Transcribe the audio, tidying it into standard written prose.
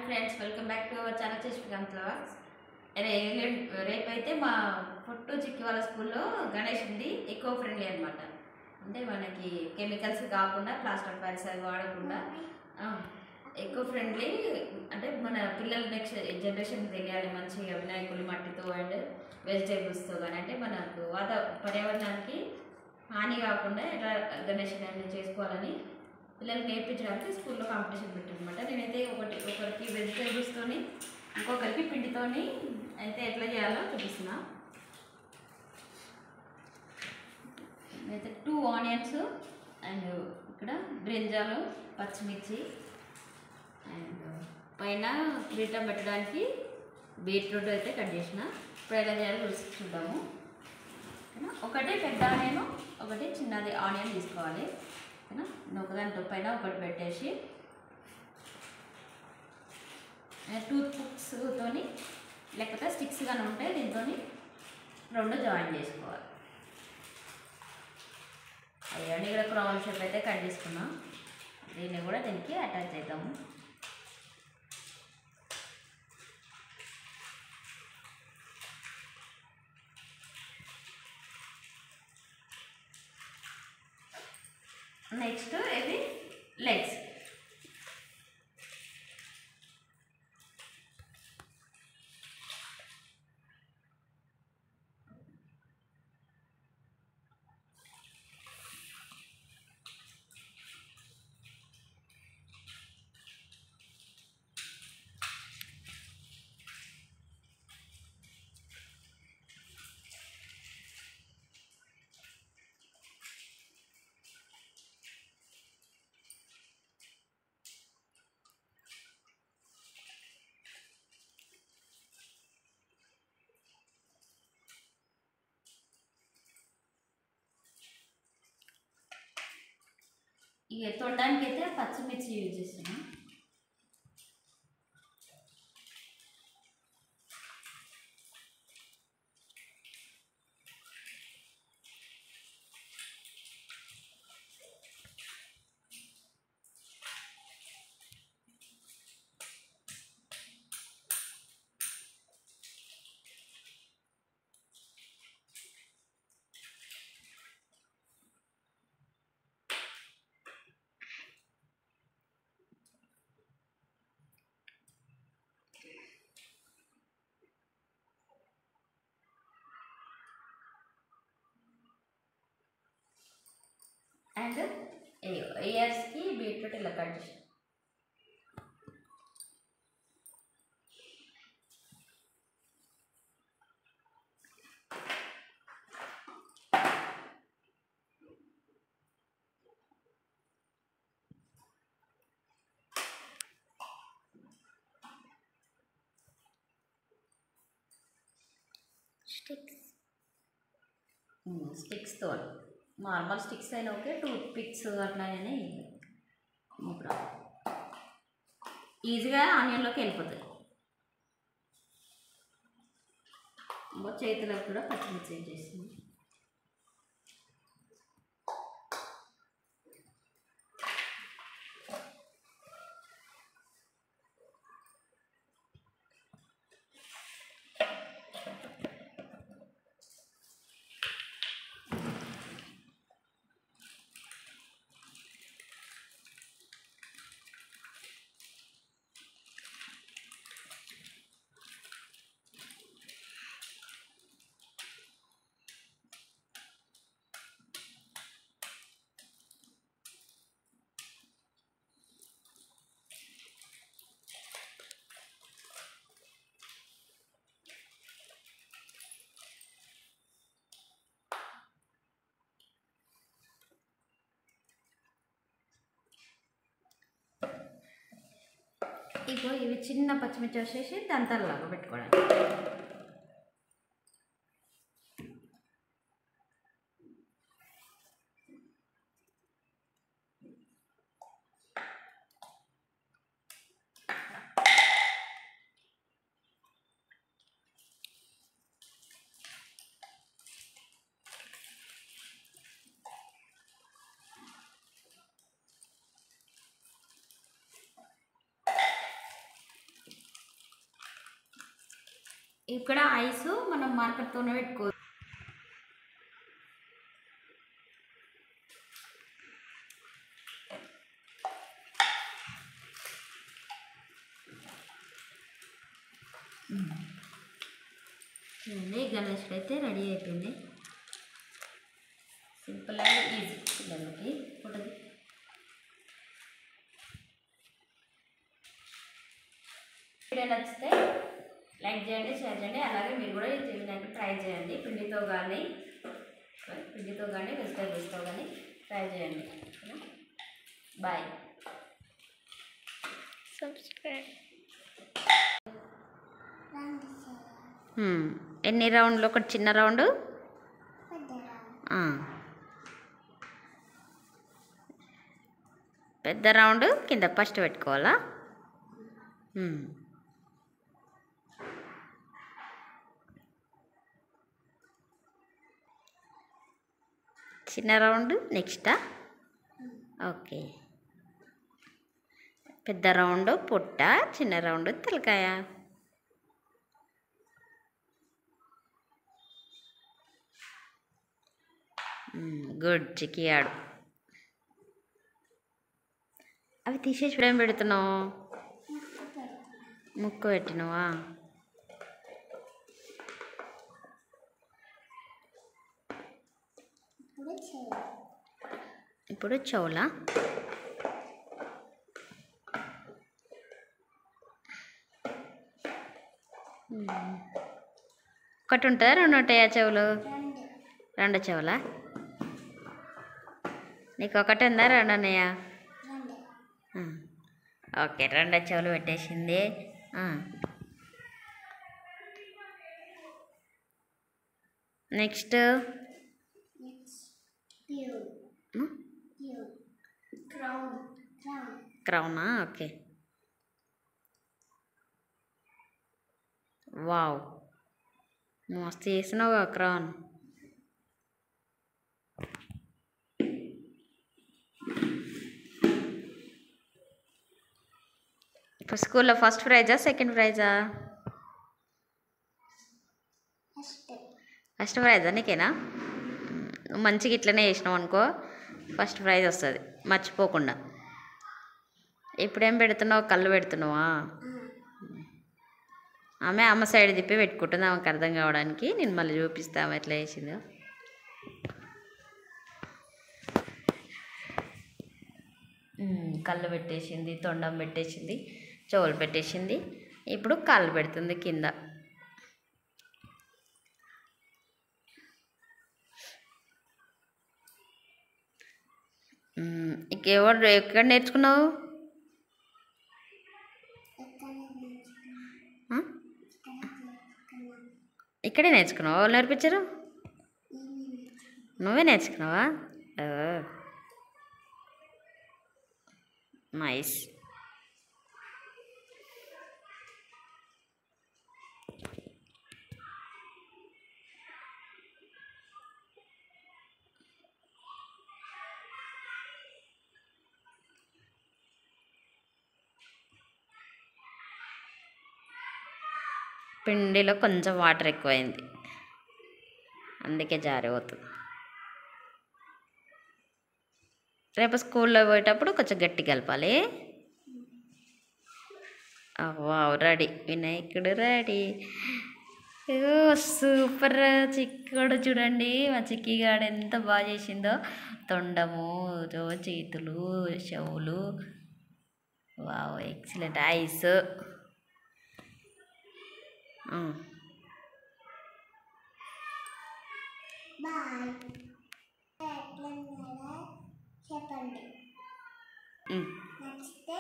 Friends, welcome back to our channel చేసికాంత్ vlogs. రేపైతే మా పొట్టు చిక్కి వాళ్ళ స్కూల్లో గణేష్ ఉంది. ఎకో ఫ్రెండ్లీ అనమాట. అంటే మనకి కెమికల్స్ కాకుండా, ప్లాస్టర్ ఆఫ్ ప్యారిస్ అవి వాడకుండా ఎకో ఫ్రెండ్లీ. అంటే మన పిల్లలు నెక్స్ట్ జనరేషన్ తెలియాలి మంచిగా వినాయకులు మట్టితో అండ్ వెజిటేబుల్స్తో కానీ, అంటే మనకు పర్యావరణానికి హాని కాకుండా ఎట్లా గణేష్ చేసుకోవాలని పిల్లలు నేర్పించడానికి స్కూల్లో కాంపిటీషన్ పెట్టారనమాట. నేనైతే ఒకరికి వెజిటేబుల్స్తోని, ఇంకొకరికి పిండితోని అయితే ఎట్లా చేయాలో చూపిస్తున్నా. అయితే 2 ఆనియన్స్ అండ్ ఇక్కడ బ్రింజాలు, పచ్చిమిర్చి అండ్ పైన క్రీటం పెట్టడానికి బీట్రూట్ అయితే కట్ చేసిన. ఇప్పుడు ఎలా చేయాలో చూద్దాము. ఒకటి పెద్ద ఆనియన్, ఒకటి చిన్నది ఆనియన్ తీసుకోవాలి. ఒకదాని పైన ఒకటి పెట్టేసి టూత్ పిక్స్తోని లేకపోతే స్టిక్స్ కానీ ఉంటే దీంతో 2 జాయిన్ చేసుకోవాలి. అవన్నీ కూడా క్రౌన్ షేప్ అయితే కట్ చేసుకున్నాం. దీన్ని కూడా దీనికి అటాచ్ చేద్దాము. నెక్స్ట్ ఇది లెగ్స్. ఇక తొండడానికి అయితే పచ్చిమిర్చి యూజ్ చేస్తున్నాం. అండ్ ఇయర్స్కి బీట్రూట్ ఇలా కట్ చేసి స్టిక్స్తో, నార్మల్ స్టిక్స్ అయినా ఓకే, టూత్ పిక్స్ అట్లానే ఇప్పుడు ఈజీగా ఆనియన్లోకి వెళ్ళిపోతుంది. చేతులకు కూడా పచ్చిమిర్చి చేస్తుంది. ఇప్పుడు ఇవి చిన్న పచ్చిమిర్చి వచ్చేసి దంతాలలాగా పెట్టుకోవడానికి. ఇక్కడ ఐస్ మనం మార్కెట్తోనే పెట్టుకోవచ్చు. చూడండి గణేషుడు అయితే రెడీ అయిపోయింది. సింపుల్ అండ్ ఈజీ పిల్లలకి ఫోటోది. వీడియో నచ్చితే లైక్ చేయండి, షేర్ చేయండి. అలాగే మీరు కూడా చేయడానికి ట్రై చేయండి. పిండితో కానీ వెజిటేబుల్స్తో కానీ ట్రై చేయండి. బాయ్. సబ్స్క్రైబ్. ఎన్ని రౌండ్లు? ఒకటి చిన్న రౌండ్, పెద్ద రౌండ్ కింద ఫస్ట్ పెట్టుకోవాలా? చిన్న రౌండ్ నెక్స్టా? ఓకే. పెద్ద రౌండ్ పొట్ట, చిన్న రౌండ్ తలకాయ. గుడ్ చిక్కి ఆడు. అవి తీసేసి ఏం పెడుతున్నావు? ముక్కు పెట్టినవా? ఇప్పుడు చెవులా? ఒకటి ఉంటుందా, రెండు ఉంటాయా చెవులు? రెండు చెవులా? నీకు ఒకటి ఉందా, రెండు ఉన్నాయా? ఓకే, రెండు చెవులు పెట్టేసింది. నెక్స్ట్ క్రౌనా? ఓకే. వావ్, మస్తు చేసినావుగా క్రౌన్. ఇప్పుడు స్కూల్లో ఫస్ట్ ప్రైజా సెకండ్ ప్రైజా? ఫస్ట్ ప్రైజా నీకేనా? నువ్వు మంచిగా ఇట్లనే చేసినావు అనుకో, ఫస్ట్ ప్రైజ్ వస్తుంది మర్చిపోకుండా. ఇప్పుడేం పెడుతున్నావు? కళ్ళు పెడుతున్నావా? ఆమె అమ్మ సైడ్ తిప్పి పెట్టుకుంటుంది, ఆమెకు అర్థం కావడానికి. నేను మళ్ళీ చూపిస్తా ఆమె ఎట్లా చేసిందో. కళ్ళు పెట్టేసింది, తొండం పెట్టేసింది, చెవులు పెట్టేసింది. ఇప్పుడు కాళ్ళు పెడుతుంది కింద. ఎక్కడ నేర్చుకున్నావు? ఇక్కడే నేర్చుకున్నావా? వాళ్ళు నేర్పించారు? నువ్వే నేర్చుకున్నావా? నైస్. పిండిలో కొంచెం వాటర్ ఎక్కువైంది, అందుకే జారిపోతుంది. రేపు స్కూల్లో పోయేటప్పుడు కొంచెం గట్టి కలపాలి. Wow, ready. వినాయకుడు రెడీ. సూపర్. చిక్కుడు చూడండి, మా చిక్కిగాడు ఎంత బాగా చేసిందో. తొండము, చేతులు, చెవులు. Wow, excellent. ఐస్. చెప్పండి. నచ్చితే